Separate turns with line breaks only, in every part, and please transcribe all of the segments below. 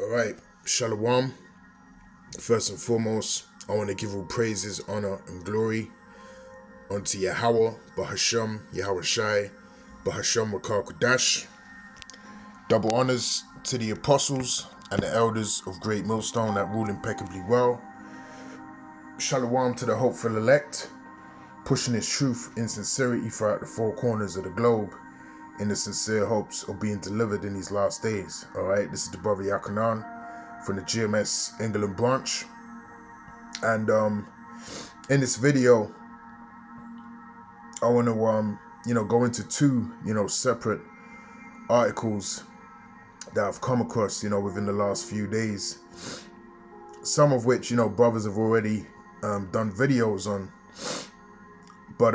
All right, Shalom. First and foremost, I want to give all praises, honor, and glory unto Yahweh, Bahasham, Yahweh Shai, Bahasham Rakar Kodash. Double honors to the apostles and the elders of Great Millstone that rule impeccably well. Shalom to the hopeful elect, pushing his truth in sincerity throughout the four corners of the globe in the sincere hopes of being delivered in these last days. All right, this is the brother Yakanan from the GMS England branch. And in this video, I want to, go into two, separate articles that I've come across, within the last few days. Some of which, brothers have already done videos on. But,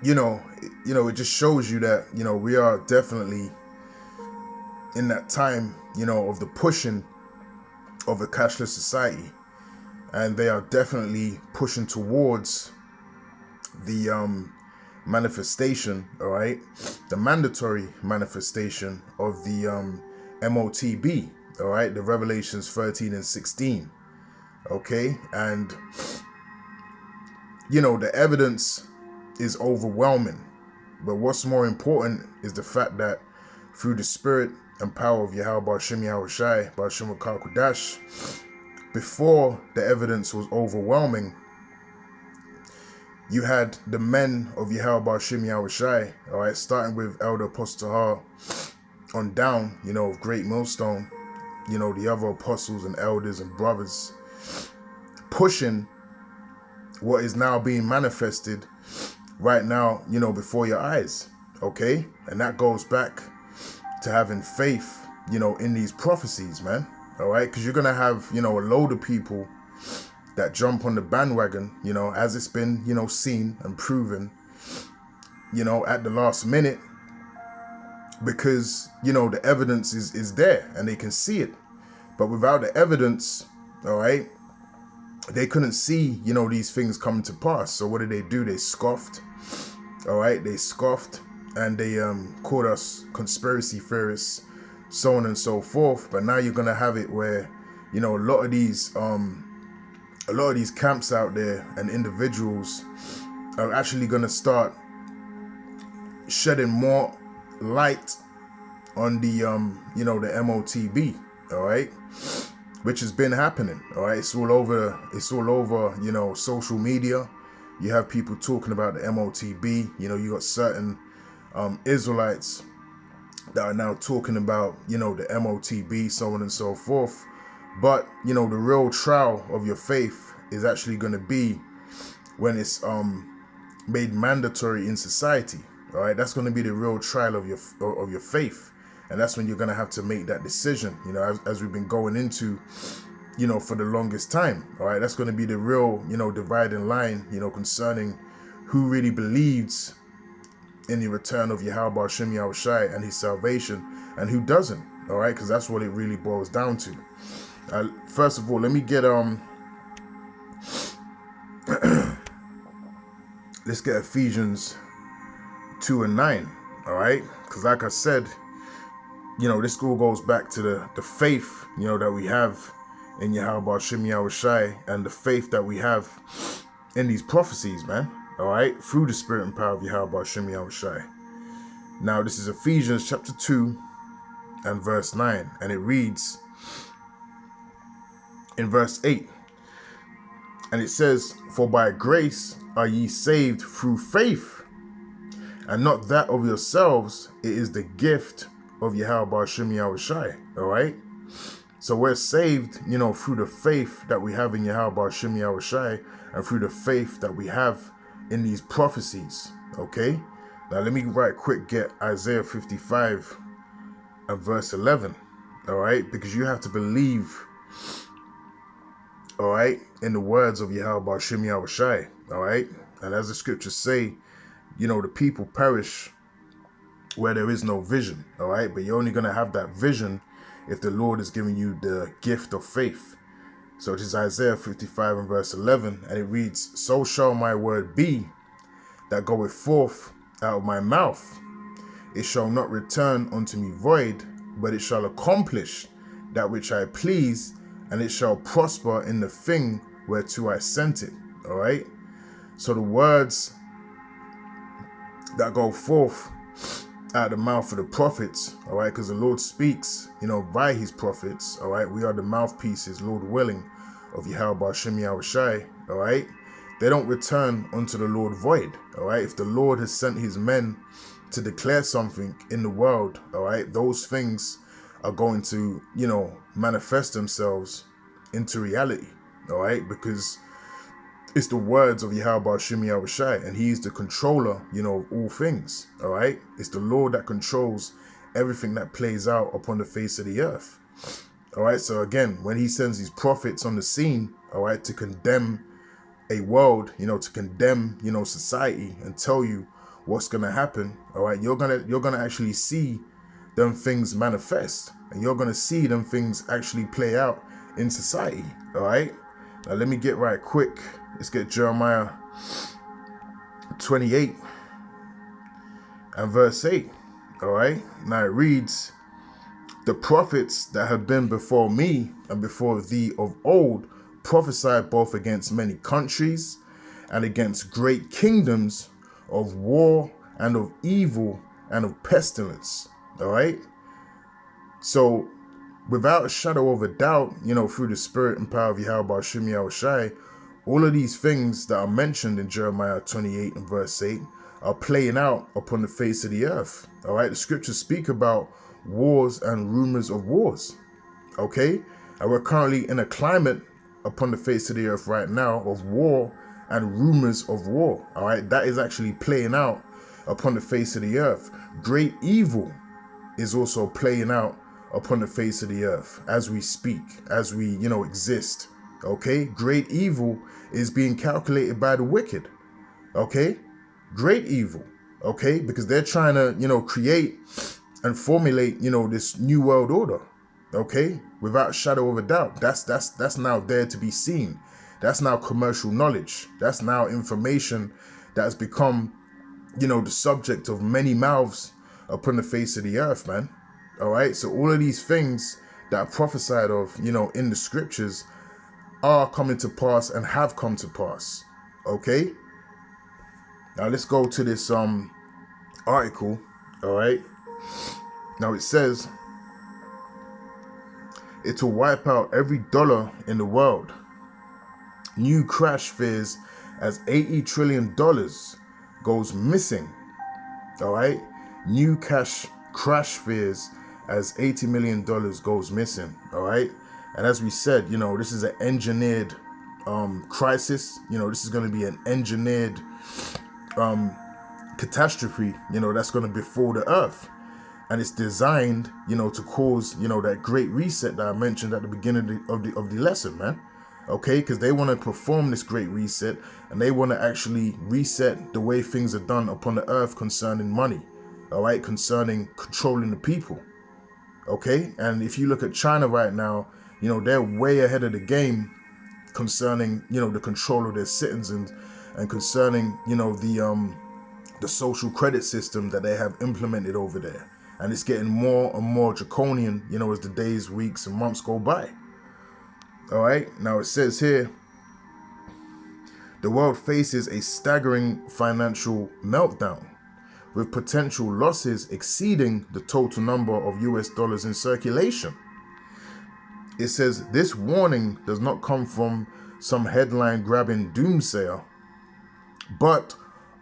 it just shows you that, we are definitely in that time, of the pushing of a cashless society. And they are definitely pushing towards the manifestation, all right, the mandatory manifestation of the Motb, all right, the Revelations 13 and 16, okay, and the evidence is overwhelming, but what's more important is the fact that through the spirit and power of Yahweh Ba'ashem Yahweh Shai Ba'ashem Rakar Kodash, before the evidence was overwhelming, you had the men of Yahweh Ba'ashem Yahweh Shai, all right, starting with Elder Apostle Tahar on down, of Great Millstone, the other apostles and elders and brothers, pushing what is now being manifested right now, before your eyes, okay? And that goes back to having faith, in these prophecies, man, all right? Because you're going to have, a load of people that jump on the bandwagon, as it's been, seen and proven, at the last minute, because, the evidence is there and they can see it. But without the evidence, all right, they couldn't see, these things coming to pass. So what did they do? They scoffed, all right, they scoffed, and they called us conspiracy theorists, so on and so forth. But now you're going to have it where, a lot of these camps out there and individuals are actually going to start shedding more light on the the Motb, all right, which has been happening, all right. It's all over social media. You have people talking about the Motb. You got certain Israelites that are now talking about the Motb, so on and so forth. But the real trial of your faith is actually going to be when it's made mandatory in society. All right, that's going to be the real trial of your faith, and that's when you're going to have to make that decision. As we've been going into, for the longest time. All right, that's going to be the real dividing line. Concerning who really believes in the return of Yahweh Ba'ashem Yahweh Shai and his salvation, and who doesn't. All right, because that's what it really boils down to. First of all, let me get let's get Ephesians 2 and 9. All right, because like I said, this all goes back to the faith that we have in Yahweh Ba'ashem Yahweh Shai, and the faith that we have in these prophecies, man. All right, through the spirit and power of Yahweh Ba'ashem Yahweh Shai. Now this is Ephesians chapter 2 and verse 9, and it reads in verse 8, and it says, "For by grace are ye saved through faith, and not that of yourselves, it is the gift of Yahweh Ba'ashem Yahweh Shai." All right, so we're saved, through the faith that we have in Yahweh Ba'ashem Yahweh Shai, and through the faith that we have in these prophecies. Okay, now let me right quick get Isaiah 55 and verse 11. All right, because you have to believe, all right, in the words of Yahweh Ba'ashem Yahweh Shai. All right, and as the scriptures say, the people perish where there is no vision. All right, but you're only going to have that vision if the Lord is giving you the gift of faith. So it is Isaiah 55 and verse 11, and it reads, "So shall my word be that goeth forth out of my mouth. It shall not return unto me void, but it shall accomplish that which I please, and it shall prosper in the thing whereto I sent it. All right. So the words that go forth out of the mouth of the prophets, all right, because the Lord speaks, by his prophets, all right. We are the mouthpieces, Lord willing, of Yahweh Shem Yahushai, all right. They don't return unto the Lord void, all right. If the Lord has sent his men to declare something in the world, all right, those things are going to, manifest themselves into reality, all right, because it's the words of Yahweh Shem Yahushai, and he is the controller, of all things, all right. It's the Lord that controls everything that plays out upon the face of the earth, all right. So again, when he sends his prophets on the scene, all right, to condemn a world, to condemn, society, and tell you what's gonna happen, all right, you're gonna actually see them things manifest, and you're gonna see them things actually play out in society, all right. Now let me get right quick. Let's get Jeremiah 28 and verse 8, all right. Now it reads, the prophets that have been before me and before thee of old prophesied both against many countries and against great kingdoms, of war and of evil and of pestilence, all right. So without a shadow of a doubt, through the spirit and power of Yahweh Shem Yahushai, all of these things that are mentioned in Jeremiah 28 and verse 8 are playing out upon the face of the earth, all right. The scriptures speak about wars and rumors of wars, okay. And we're currently in a climate upon the face of the earth right now of war and rumors of war, all right. That is actually playing out upon the face of the earth. Great evil is also playing out upon the face of the earth as we speak, as we, exist, okay. Great evil is being calculated by the wicked, okay. Great evil, okay, because they're trying to, create and formulate, this new world order, okay, without a shadow of a doubt. That's now there to be seen. That's now commercial knowledge. That's now information that has become, the subject of many mouths upon the face of the earth, man. All right. So all of these things that are prophesied of, in the scriptures are coming to pass and have come to pass. Okay. Now let's go to this article. All right. Now it says it will wipe out every dollar in the world. New crash fears as $80 trillion goes missing. All right. New crash fears as $80 million goes missing. All right. And as we said, this is an engineered crisis. This is going to be an engineered catastrophe, that's going to befall the earth. And it's designed, to cause, that great reset that I mentioned at the beginning of the lesson, man. Okay, because they want to perform this great reset, and they want to actually reset the way things are done upon the earth concerning money, all right, concerning controlling the people. Okay, and if you look at China right now, they're way ahead of the game concerning, the control of their citizens, and concerning, the social credit system that they have implemented over there. And it's getting more and more draconian, as the days, weeks, and months go by. All right. Now it says here, the world faces a staggering financial meltdown, with potential losses exceeding the total number of US dollars in circulation. It says this warning does not come from some headline-grabbing doomsayer, but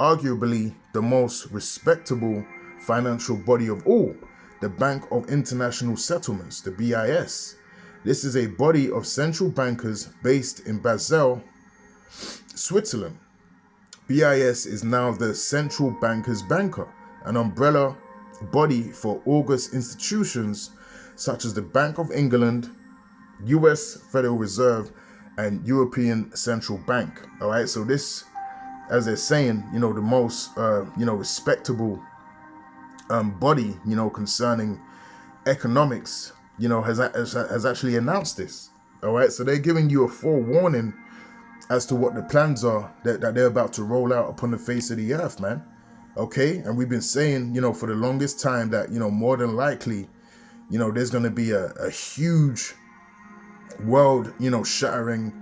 arguably the most respectable financial body of all, the Bank of International Settlements, the BIS. This is a body of central bankers based in Basel, Switzerland. BIS is now the central banker's banker, an umbrella body for august institutions such as the Bank of England, US Federal Reserve, and European Central Bank. All right, so this, as they're saying, the most, respectable body, concerning economics, has actually announced this. All right, so they're giving you a forewarning as to what the plans are that they're about to roll out upon the face of the earth, man. Okay, and we've been saying, for the longest time that, more than likely, there's going to be a huge world, shattering,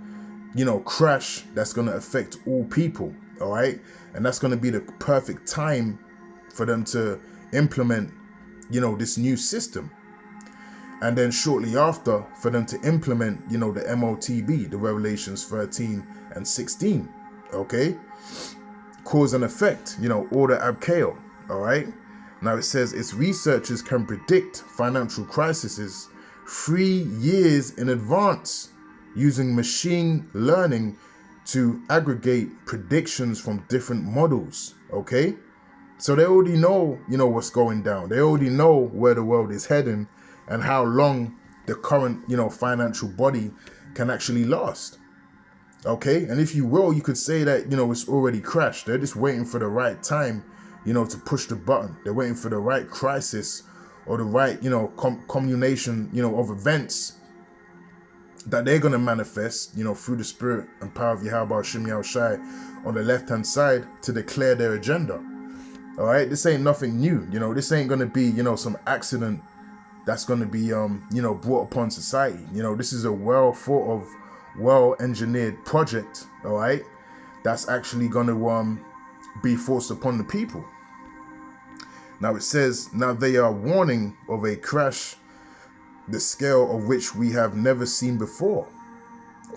crash that's going to affect all people. All right. And that's going to be the perfect time for them to implement, this new system. And then shortly after, for them to implement, the Motb, the Revelations 13 and 16. Okay. Cause and effect, order ab chaos. All right. Now it says its researchers can predict financial crises 3 years in advance using machine learning to aggregate predictions from different models. Okay. So they already know, what's going down. They already know where the world is heading and how long the current, financial body can actually last. Okay. And if you will, you could say that, it's already crashed. They're just waiting for the right time, to push the button. They're waiting for the right crisis or the right, combination, of events that they're going to manifest, through the spirit and power of Yahweh Shem Shai on the left-hand side to declare their agenda. All right. This ain't nothing new. This ain't going to be, some accident that's going to be, brought upon society. This is a well thought of, well engineered project. All right. That's actually going to be forced upon the people. Now it says, now they are warning of a crash, the scale of which we have never seen before,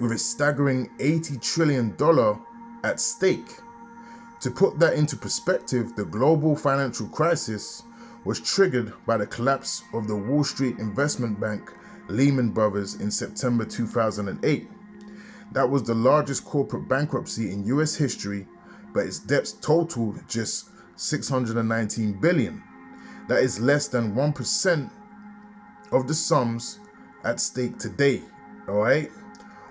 with a staggering $80 trillion at stake. To put that into perspective, the global financial crisis was triggered by the collapse of the Wall Street investment bank Lehman Brothers in September 2008. That was the largest corporate bankruptcy in US history, but its debts totaled just $619 billion. That is less than 1% of the sums at stake today. All right.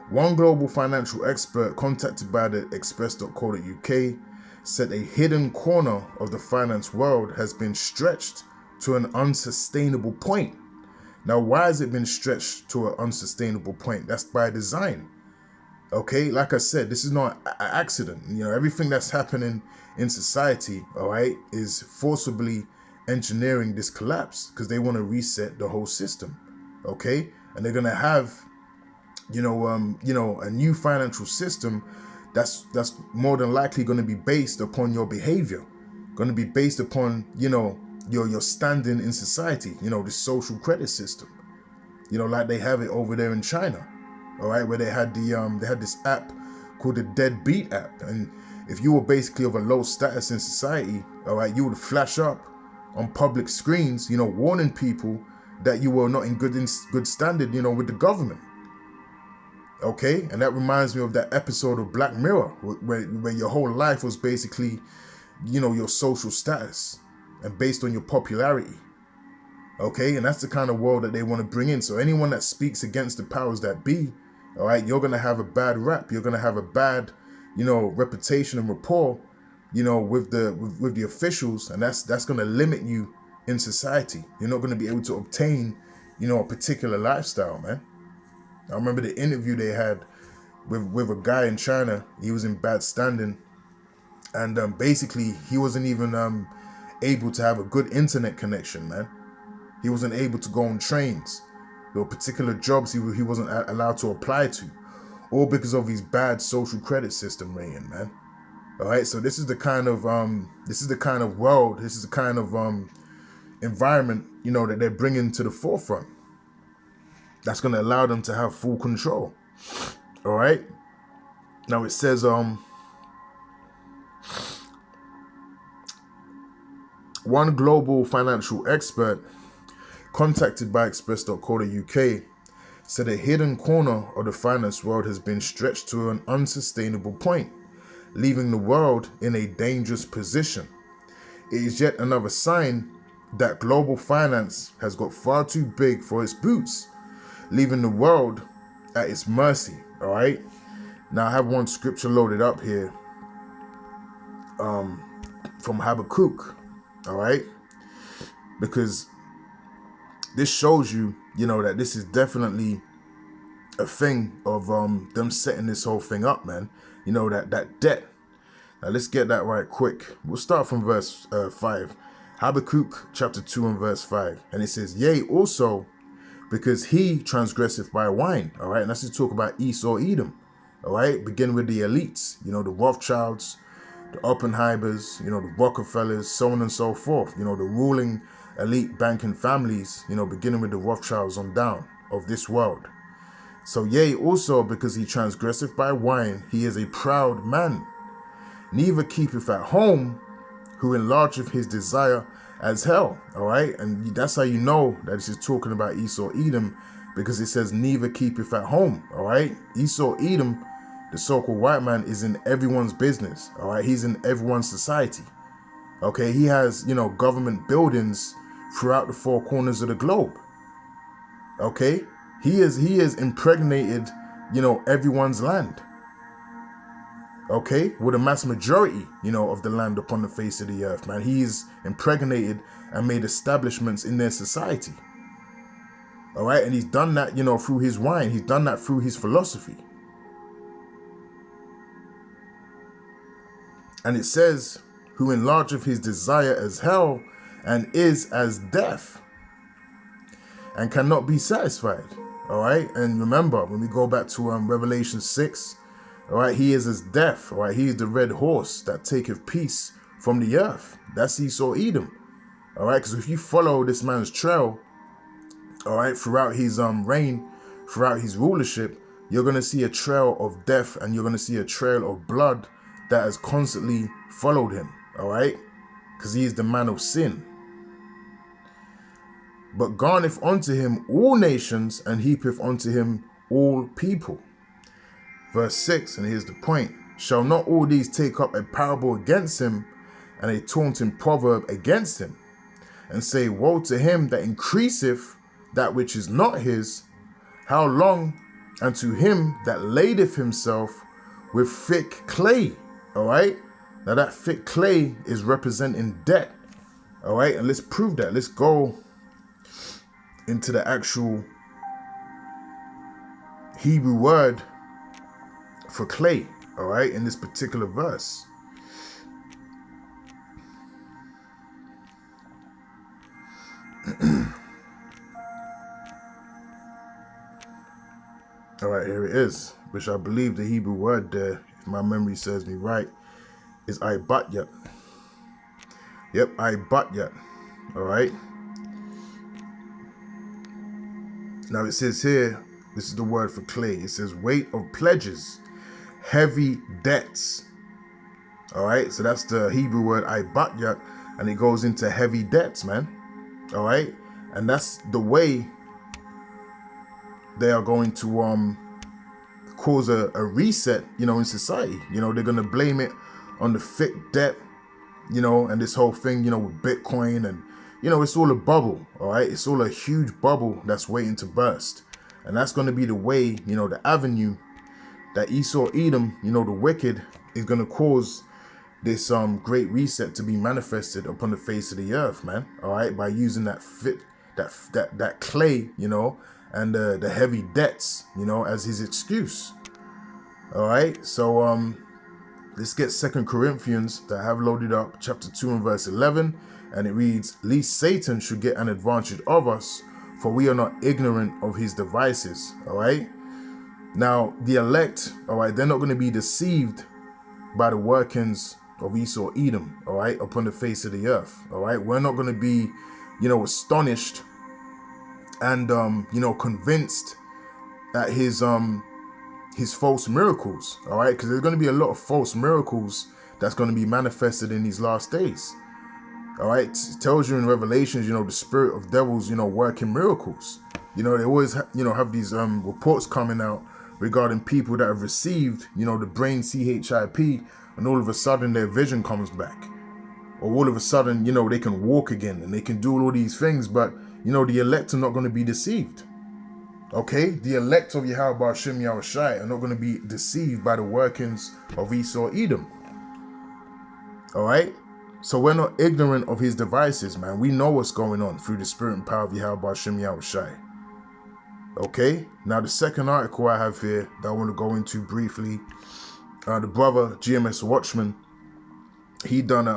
One global financial expert contacted by the express.co.uk said a hidden corner of the finance world has been stretched to an unsustainable point. Now, why has it been stretched to an unsustainable point? That's by design. Okay, like I said, this is not an accident. Everything that's happening in society, all right, is forcibly engineering this collapse because they want to reset the whole system. Okay, and they're gonna have, a new financial system that's more than likely going to be based upon your behavior, going to be based upon, your standing in society, the social credit system, like they have it over there in China. All right, where they had this app called the Deadbeat app, and if you were basically of a low status in society, all right, you would flash up on public screens, warning people that you were not in good standing, with the government. Okay, and that reminds me of that episode of Black Mirror where your whole life was basically, your social status and based on your popularity. Okay, and that's the kind of world that they want to bring in. So anyone that speaks against the powers that be, all right, you're gonna have a bad rap. You're gonna have a bad, reputation and rapport, with the officials, and that's gonna limit you in society. You're not gonna be able to obtain, a particular lifestyle, man. I remember the interview they had with a guy in China. He was in bad standing, and basically he wasn't even able to have a good internet connection, man. He wasn't able to go on trains. There were particular jobs he wasn't allowed to apply to, all because of his bad social credit system rating, man. All right, so this is the kind of world, this is the kind of environment, that they're bringing to the forefront. That's going to allow them to have full control. All right. Now it says, one global financial expert contacted by express.co.uk said a hidden corner of the finance world has been stretched to an unsustainable point, leaving the world in a dangerous position. It is yet another sign that global finance has got far too big for its boots, leaving the world at its mercy. All right. Now I have one scripture loaded up here from Habakkuk. All right. Because this shows you, that this is definitely a thing of them setting this whole thing up, man. That debt. Now let's get that right quick. We'll start from verse 5. Habakkuk chapter 2 and verse 5. And it says, yea, also because he transgresseth by wine. All right. And that's to talk about Esau Edom. All right. Begin with the elites, the Rothschilds, the Oppenheimers, the Rockefellers, so on and so forth. The ruling elite banking families, beginning with the Rothschilds on down of this world. So yea, also because he transgresseth by wine, he is a proud man, neither keepeth at home, who enlargeth his desire as hell. All right. And that's how you know that this is talking about Esau Edom, because it says neither keepeth at home. All right. Esau Edom, the so-called white man, is in everyone's business. All right. He's in everyone's society. Okay. He has, government buildings throughout the four corners of the globe. Okay. He is impregnated, everyone's land. Okay, with a mass majority, of the land upon the face of the earth, man. He's impregnated and made establishments in their society. All right, and he's done that, through his wine. He's done that through his philosophy. And it says, who enlargeth his desire as hell, and is as death, and cannot be satisfied. All right, and remember, when we go back to Revelation 6, all right, he is as death. All right, he is the red horse that taketh peace from the earth. That's Esau Edom. All right, because if you follow this man's trail, all right, throughout his reign, throughout his rulership, you're going to see a trail of death, and you're going to see a trail of blood that has constantly followed him. All right, because he is the man of sin. But garneth unto him all nations, and heapeth unto him all people. Verse 6, and here's the point. Shall not all these take up a parable against him, and a taunting proverb against him, and say, woe to him that increaseth that which is not his? How long? And to him that ladeth himself with thick clay. All right. Now that thick clay is representing debt. All right. And let's prove that. Let's go into the actual Hebrew word for clay, all right, in this particular verse. All right, here it is, which I believe the Hebrew word there, if my memory serves me right, is ibatyat. Yep, ibatyat. All right. Now it says here, this is the word for clay. It says weight of pledges, heavy debts. All right, so that's the Hebrew word ibatyat, and it goes into heavy debts, man. All right, and that's the way they are going to cause a reset, in society. They're going to blame it on the thick debt, and this whole thing, with Bitcoin, and it's all a bubble. All right, it's all a huge bubble that's waiting to burst, and that's going to be the way, the avenue that Esau Edom, the wicked, is going to cause this great reset to be manifested upon the face of the earth, man. All right, by using that clay, and the heavy debts, as his excuse. All right, so let's get 2 Corinthians that I have loaded up, chapter 2 and verse 11, and it reads, lest Satan should get an advantage of us, for we are not ignorant of his devices. All right. Now, the elect, all right, they're not going to be deceived by the workings of Esau Edom, all right, upon the face of the earth, all right? We're not going to be, astonished and, convinced at his false miracles, all right? Because there's going to be a lot of false miracles that's going to be manifested in these last days, all right? It tells you in Revelations, the spirit of devils, working miracles. They always, have these reports coming out regarding people that have received, the brain CHIP, and all of a sudden their vision comes back. Or all of a sudden, they can walk again and they can do all these things. But, the elect are not going to be deceived. Okay? The elect of Yahweh Ba'ashem Yahushai are not going to be deceived by the workings of Esau Edom. All right? So we're not ignorant of his devices, man. We know what's going on through the spirit and power of Yahweh Ba'ashem Yahushai. Okay, now the second article I have here that I want to go into briefly, the brother GMS Watchman, he done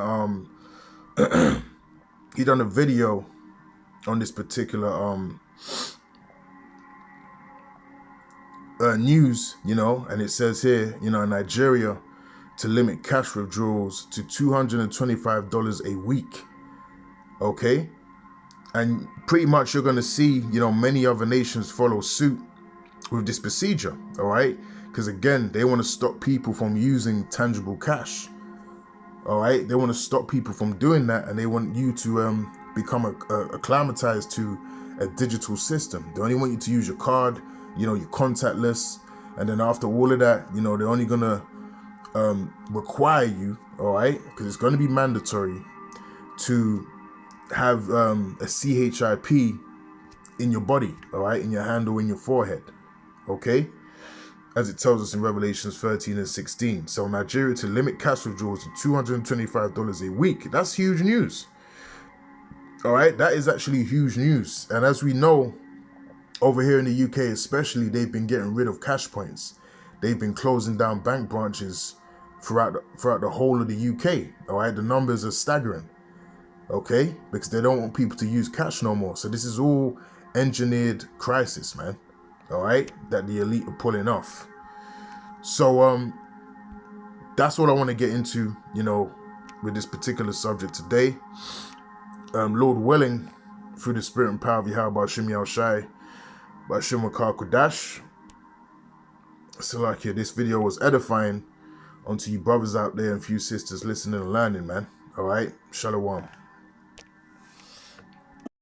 a he done a video on this particular news, you know, and it says here, you know, in Nigeria to limit cash withdrawals to $225 a week. Okay, and pretty much you're going to see, you know, many other nations follow suit with this procedure. All right, because again, they want to stop people from using tangible cash. All right, they want to stop people from doing that, and they want you to become acclimatized to a digital system. They only want you to use your card, you know, your contactless, and then after all of that, you know, they're only gonna require you, all right, because it's going to be mandatory to have a CHIP in your body, all right, in your hand or in your forehead, okay, as it tells us in Revelations 13 and 16. So Nigeria to limit cash withdrawals to $225 a week. That's huge news. All right, that is actually huge news. And as we know, over here in the UK especially, they've been getting rid of cash points. They've been closing down bank branches throughout the whole of the UK. All right, the numbers are staggering. Okay, because they don't want people to use cash no more. So this is all engineered crisis, man. All right, that the elite are pulling off. So that's what I want to get into, you know, with this particular subject today. Lord willing, through the spirit and power of Yahweh Bashim Yahushai, Bashim Makar Kodash. So like, yeah, this video was edifying unto you brothers out there and few sisters listening and learning, man. All right, Shalom.